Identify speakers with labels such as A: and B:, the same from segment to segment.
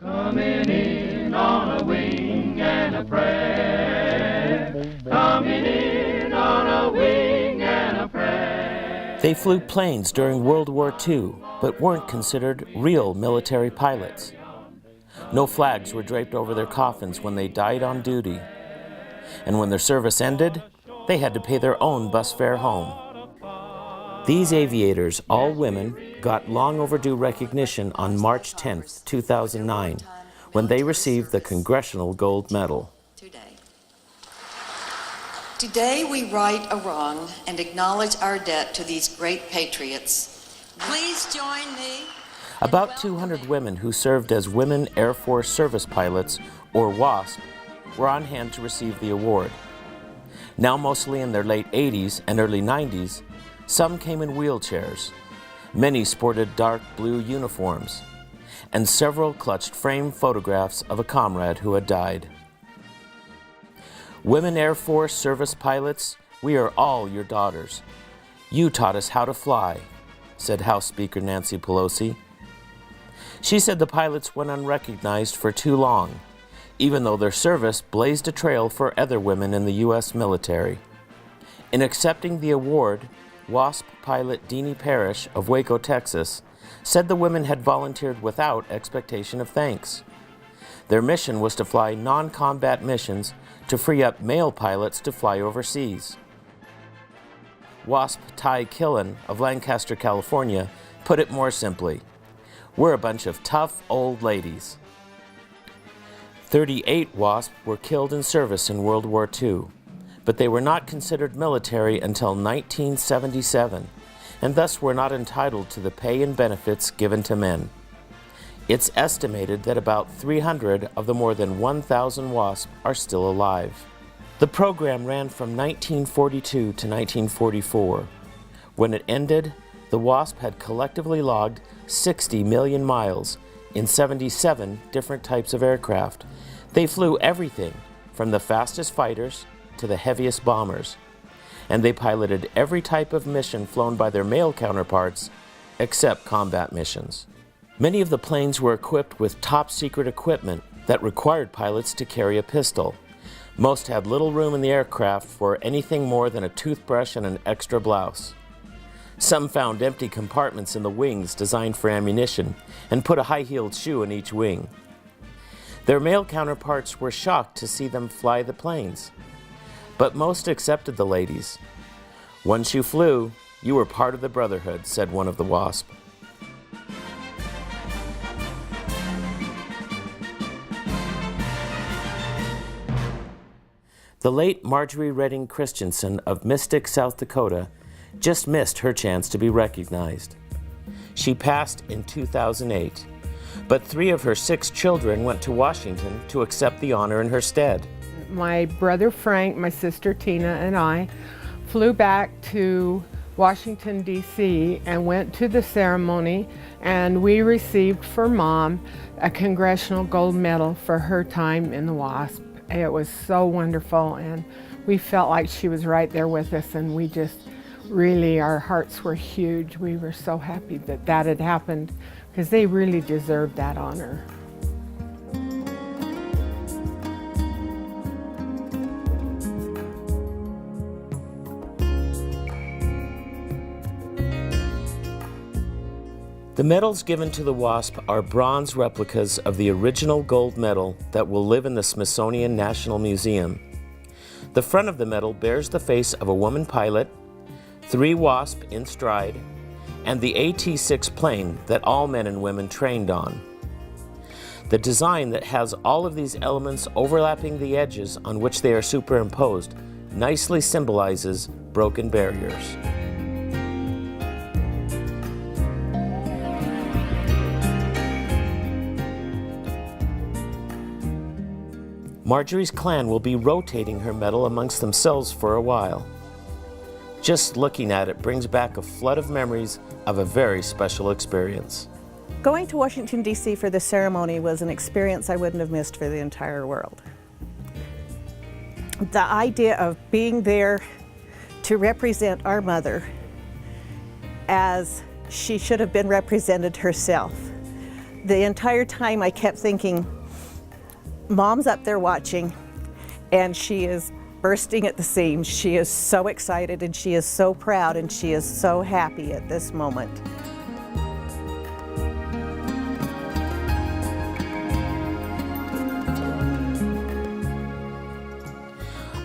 A: Coming in on a wing and a prayer. Coming in on a wing and a prayer.
B: They flew planes during World War II, but weren't considered real military pilots. No flags were draped over their coffins when they died on duty. And when their service ended, they had to pay their own bus fare home. These aviators, all women, got long overdue recognition on March 10, 2009, when they received the Congressional Gold Medal.
C: Today we right a wrong and acknowledge our debt to these great patriots. Please join me.
B: About 200 women who served as Women Air Force Service Pilots, or WASP, were on hand to receive the award. Now mostly in their late 80s and early 90s, some came in wheelchairs. Many sported dark blue uniforms, and several clutched framed photographs of a comrade who had died. Women Air Force Service Pilots, we are all your daughters. You taught us how to fly, said House Speaker Nancy Pelosi. She said the pilots went unrecognized for too long, even though their service blazed a trail for other women in the U.S. military. In accepting the award, WASP pilot Deanie Parrish of Waco, Texas, said the women had volunteered without expectation of thanks. Their mission was to fly non-combat missions to free up male pilots to fly overseas. WASP Ty Killen of Lancaster, California, put it more simply: we're a bunch of tough old ladies. 38 WASP were killed in service in World War II, but they were not considered military until 1977, and thus were not entitled to the pay and benefits given to men. It's estimated that about 300 of the more than 1,000 WASP are still alive. The program ran from 1942 to 1944. When it ended, the WASP had collectively logged 60 million miles in 77 different types of aircraft. They flew everything from the fastest fighters to the heaviest bombers, and they piloted every type of mission flown by their male counterparts except combat missions. Many of the planes were equipped with top-secret equipment that required pilots to carry a pistol. Most had little room in the aircraft for anything more than a toothbrush and an extra blouse. Some found empty compartments in the wings designed for ammunition and put a high-heeled shoe in each wing. Their male counterparts were shocked to see them fly the planes, but most accepted the ladies. Once you flew, you were part of the brotherhood, said one of the WASP. The late Marjorie Christensen of Mystic, South Dakota, just missed her chance to be recognized. She passed in 2008, but 3 of her 6 children went to Washington to accept the honor in her stead.
D: My brother Frank, my sister Tina, and I flew back to Washington, D.C. and went to the ceremony, and we received for Mom a Congressional Gold Medal for her time in the WASP. It was so wonderful, and we felt like she was right there with us, and we just really, our hearts were huge. We were so happy that that had happened, because they really deserved that honor.
B: The medals given to the WASP are bronze replicas of the original gold medal that will live in the Smithsonian National Museum. The front of the medal bears the face of a woman pilot, 3 WASP in stride, and the AT-6 plane that all men and women trained on. The design that has all of these elements overlapping the edges on which they are superimposed nicely symbolizes broken barriers. Marjorie's clan will be rotating her medal amongst themselves for a while. Just looking at it brings back a flood of memories of a very special experience.
E: Going to Washington, D.C. for the ceremony was an experience I wouldn't have missed for the entire world. The idea of being there to represent our mother as she should have been represented herself. the entire time I kept thinking, Mom's up there watching, and she is bursting at the seams. She is so excited, and she is so proud, and she is so happy at this moment.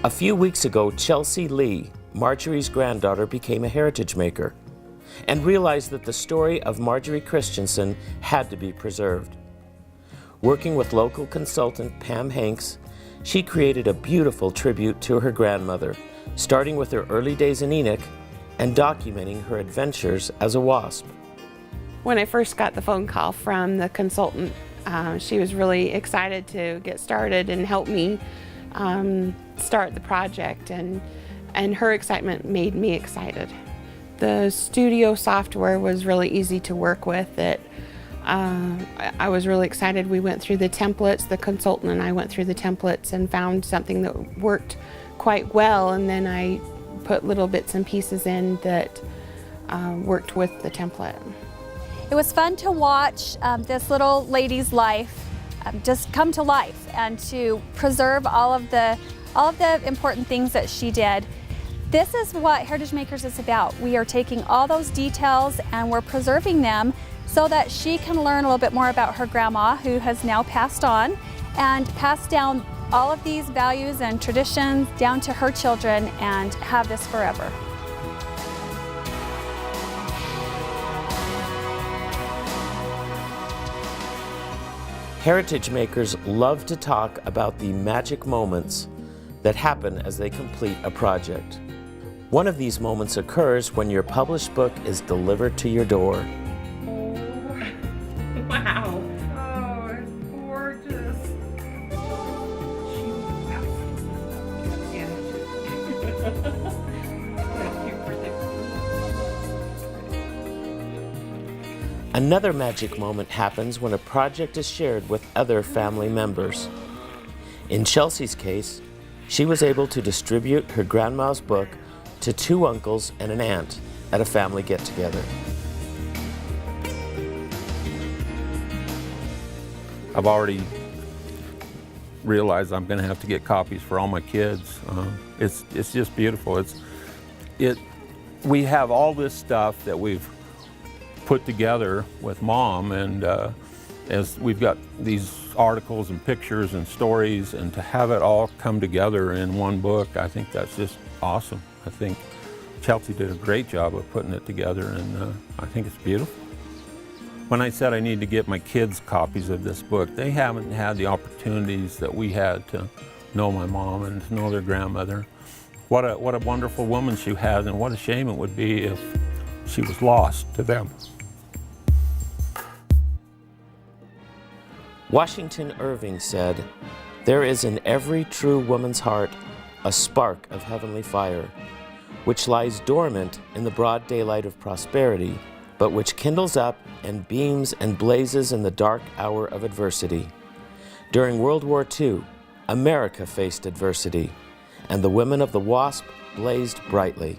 B: A few weeks ago, Chelsie Lee, Marjorie's granddaughter, became a heritage maker and realized that the story of Marjorie Christensen had to be preserved. Working with local consultant Pam Hanks, she created a beautiful tribute to her grandmother, starting with her early days in Enoch and documenting her adventures as a wasp.
F: When I first got the phone call from the consultant, she was really excited to get started and help me start the project, and her excitement made me excited. The studio software was really easy to work with. I was really excited. We went through the templates, the consultant and I went through the templates and found something that worked quite well, and then I put little bits and pieces in that worked with the template.
G: It was fun to watch this little lady's life just come to life, and to preserve all of the important things that she did. This is what Heritage Makers is about. We are taking all those details and we're preserving them so that she can learn a little bit more about her grandma, who has now passed on, and pass down all of these values and traditions down to her children and have this forever.
B: Heritage makers love to talk about the magic moments that happen as they complete a project. One of these moments occurs when your published book is delivered to your door.
F: Wow.
D: Oh, it's gorgeous.
B: Another magic moment happens when a project is shared with other family members. In Chelsie's case, she was able to distribute her grandma's book to 2 uncles and an aunt at a family get-together.
H: I've already realized I'm going to have to get copies for all my kids. It's just beautiful. We have all this stuff that we've put together with Mom, and as we've got these articles and pictures and stories, and to have it all come together in one book, I think that's just awesome. I think Chelsie did a great job of putting it together, and I think it's beautiful. When I said I need to get my kids copies of this book, they haven't had the opportunities that we had to know my mom and to know their grandmother. What a wonderful woman she had, and what a shame it would be if she was lost to them.
B: Washington Irving said, "There is in every true woman's heart a spark of heavenly fire, which lies dormant in the broad daylight of prosperity, but which kindles up and beams and blazes in the dark hour of adversity. During World War II, America faced adversity, and the women of the WASP blazed brightly."